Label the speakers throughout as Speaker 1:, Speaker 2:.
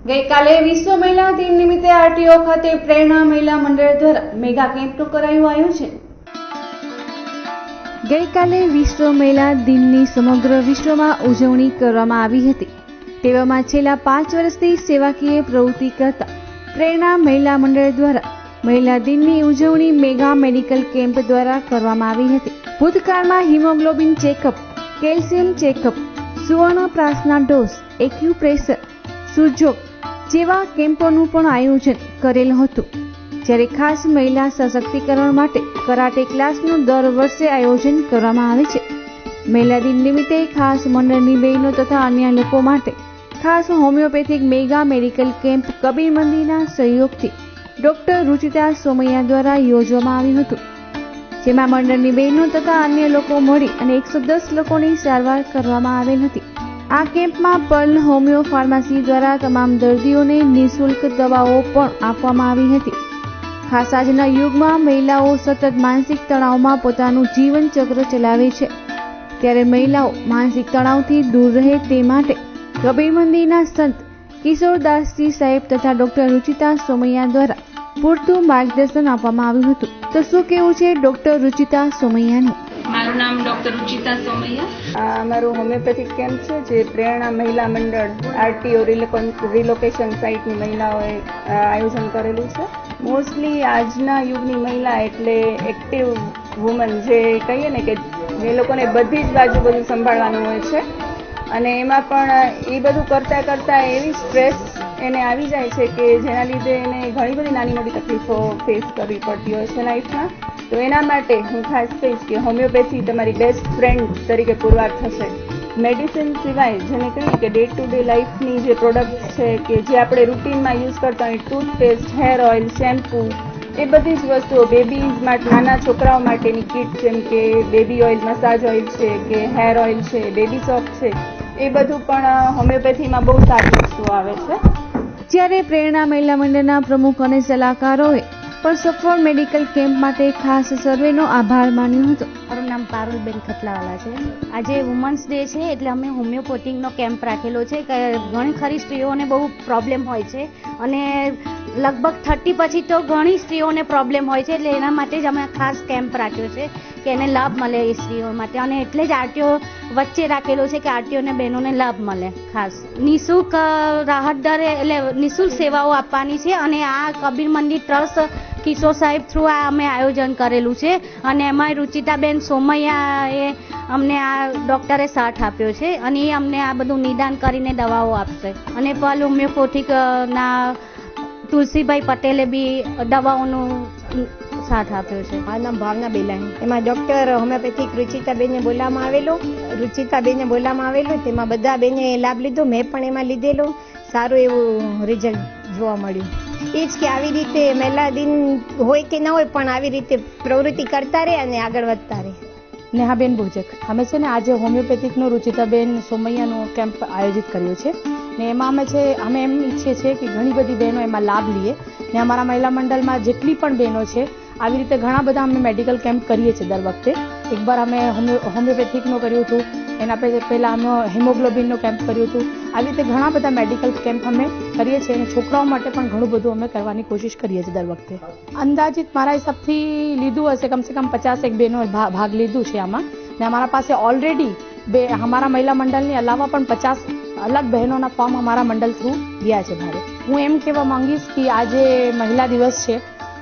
Speaker 1: ગઈકાલે વિશ્વ મહિલા દિન નિમિત્તે આરટીઓ ખાતે પ્રેરણા મહિલા મંડળ દ્વારા મેગા કેમ્પનું કરાયું આયોજન। ગઈકાલે વિશ્વ મહિલા દિનની સમગ્ર વિશ્વમાં ઉજવણી કરવામાં આવી હતી। તેવામાં છેલ્લા 5 વર્ષથી સેવાકીય પ્રવૃત્તિ કરતા પ્રેરણા મહિલા મંડળ દ્વારા મહિલા દિનની ઉજવણી મેગા મેડિકલ કેમ્પ દ્વારા કરવામાં આવી હતી। ભૂતકાળમાં હિમોગ્લોબિન ચેકઅપ, કેલ્શિયમ ચેકઅપ, સુવર્ણ પ્રાસના ડોઝ, એક્યુપ્રેશર, સુજોગ જેવા કેમ્પોનું પણ આયોજન કરેલ હતું। જ્યારે ખાસ મહિલા સશક્તિકરણ માટે કરાટે ક્લાસનું દર વર્ષે આયોજન કરવામાં આવે છે। મહિલા દિન નિમિત્તે ખાસ મંડળની બહેનો તથા અન્ય લોકો માટે ખાસ homeopathic mega medical camp Kabir મંદિરના સહયોગથી ડોક્ટર રુચિતા સોમૈયા દ્વારા યોજવામાં આવ્યું હતું, જેમાં મંડળની બહેનો તથા અન્ય લોકો મળી અને 110 લોકોની સારવાર કરવામાં આવેલ હતી। આ કેમ્પમાં પર્લ હોમિયો ફાર્મસી દ્વારા તમામ દર્દીઓને નિઃશુલ્ક દવાઓ પણ આપવામાં આવી હતી। ખાસ આજના યુગમાં મહિલાઓ સતત માનસિક તણાવમાં પોતાનું જીવન ચક્ર ચલાવે છે, ત્યારે મહિલાઓ માનસિક તણાવથી દૂર રહે તે માટે કબીર મંદિરના સંત કિશોરદાસજી સાહેબ તથા ડોક્ટર રુચિતા સોમૈયા દ્વારા પૂરતું માર્ગદર્શન આપવામાં આવ્યું હતું। તો શું કેવું છે ડોક્ટર રુચિતા સોમૈયાનું?
Speaker 2: મારું નામ ડોક્ટર રુચિતા સોમૈયા।
Speaker 3: આ અમારું હોમિયોપેથિક કેમ્પ છે, જે પ્રેરણા મહિલા મંડળ આરટીઓ રિલોકેશન સાઇટની મહિલાઓએ આયોજન કરેલું છે। મોસ્ટલી આજના યુગની મહિલા એટલે એક્ટિવ વુમન, જે કહીએ ને કે જે લોકોને બધી જ બાજુ બધું સંભાળવાનું હોય છે, અને એમાં પણ એ બધું કરતાં કરતાં એવી સ્ટ્રેસ એને આવી જાય છે કે જેના લીધે એને ઘણી બધી નાની મોટી તકલીફો ફેસ કરવી પડતી હોય છે લાઈફમાં। તો એના માટે હું ખાસ કહીશ કે હોમિયોપેથી તમારી બેસ્ટ ફ્રેન્ડ તરીકે પુરવાર થશે। મેડિસિન સિવાય જેને કહીએ કે ડે ટુ ડે લાઈફની જે પ્રોડક્ટ્સ છે કે જે આપણે રૂટીનમાં યુઝ કરતા હોય, ટૂથપેસ્ટ, હેર ઓઇલ, શેમ્પૂ, એ બધી જ વસ્તુઓ, બેબીઝ માટે, નાના છોકરાઓ માટેની કીટ જેમ કે બેબી ઓઇલ, મસાજ ઓઇલ છે કે હેર ઓઇલ છે, બેબી સોપ છે, એ બધું પણ હોમિયોપેથીમાં બહુ સારી વસ્તુઓ આવે છે।
Speaker 1: જ્યારે પ્રેરણા મહિલા મંડળના પ્રમુખ અને સલાહકારોએ પણ સફળ મેડિકલ કેમ્પ માટે ખાસ સર્વેનો આભાર માન્યો હતો।
Speaker 4: મારું નામ પારુલબેન ખતલાવાલા છે। આજે વુમન્સ ડે છે એટલે અમે હોમિયોપેથિકનો કેમ્પ રાખેલો છે કે ઘણી ખરી સ્ત્રીઓને બહુ પ્રોબ્લેમ હોય છે, અને લગભગ 30 પછી તો ઘણી સ્ત્રીઓને પ્રોબ્લેમ હોય છે, એટલે એના માટે જ અમે ખાસ કેમ્પ રાખ્યો છે કે એને લાભ મળે એ સ્ત્રીઓ માટે, અને એટલે જ આરટીઓ વચ્ચે રાખેલો છે કે આરટીઓને બહેનોને લાભ મળે। ખાસ નિઃશુલ્ક રાહત દરે એટલે નિઃશુલ્ક સેવાઓ આપવાની છે, અને આ કબીર મંદિર ટ્રસ્ટ કિશોર સાહેબ થ્રુ આ અમે આયોજન કરેલું છે, અને એમાં રુચિતાબેન સોમૈયાએ અમને આ ડૉક્ટરે સાથ આપ્યો છે, અને એ અમને આ બધું નિદાન કરીને દવાઓ આપશે, અને પલ હોમિયોપેથિકના તુલસીભાઈ પટેલે બી દવાઓનું સાથ આપ્યો છે।
Speaker 5: મારું નામ ભાવના બેલાણી। એમાં ડૉક્ટર હોમિયોપેથિક રુચિતાબેનને બોલાવવામાં આવેલું તેમાં બધા બેને લાભ લીધો, મેં પણ એમાં લીધેલો। સારું એવું રિઝલ્ટ જોવા મળ્યું। એ જ કે આવી રીતે મહિલા દિન હોય કે ન હોય, પણ આવી રીતે પ્રવૃત્તિ કરતા રહે અને આગળ વધતા રહે।
Speaker 6: નેહાબેન ભોજક, અમે છે ને આજે હોમિયોપેથિકનો રુચિતાબેન સોમૈયાનો કેમ્પ આયોજિત કર્યો છે, ને એમાં અમે એમ ઈચ્છીએ છીએ કે ઘણી બધી બહેનો એમાં લાભ લઈએ, ને અમારા મહિલા મંડળમાં જેટલી પણ બહેનો છે આવી રીતે ઘણા બધા અમે મેડિકલ કેમ્પ કરીએ છીએ દર વખતે। એકવાર અમે હોમિયોપેથિકનો કર્યું હતું, એના પહેલાં અમે હિમોગ્લોબિનનો કેમ્પ કર્યું હતું। આવી રીતે ઘણા બધા મેડિકલ કેમ્પ અમે કરીએ છીએ, અને છોકરાઓ માટે પણ ઘણું બધું અમે કરવાની કોશિશ કરીએ છીએ દર વખતે। અંદાજિત મારા હિસાબથી લીધું હશે કમસે કમ 50 બહેનો ભાગ લીધું છે આમાં, ને અમારા પાસે ઓલરેડી અમારા મહિલા મંડળની અલાવા પણ 50 અલગ બહેનોના ફોર્મ અમારા મંડળ થ્રુ ગયા છે ભારે। હું એમ કહેવા માંગીશ કે આજે મહિલા દિવસ છે,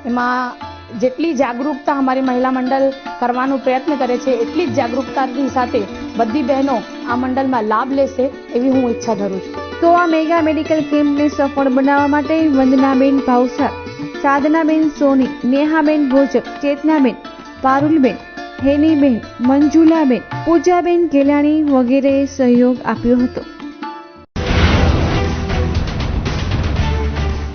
Speaker 6: એમાં જેટલી જાગૃતતા અમારી મહિલા મંડળ કરવાનો પ્રયત્ન કરે છે, એટલી જ જાગૃતતાની સાથે બધી બહેનો આ મંડળમાં લાભ લેશે એવી હું ઈચ્છા ધરું છું।
Speaker 1: તો આ મેગા મેડિકલ કેમ્પને સફળ બનાવવા માટે વંદનાબેન ભાવસાર, સાધનાબેન સોની, નેહાબેન ભોજક, ચેતનાબેન, પારુલબેન, હેનીબેન, મંજુલાબેન, પૂજાબેન ગેલાણી વગેરેએ સહયોગ આપ્યો હતો।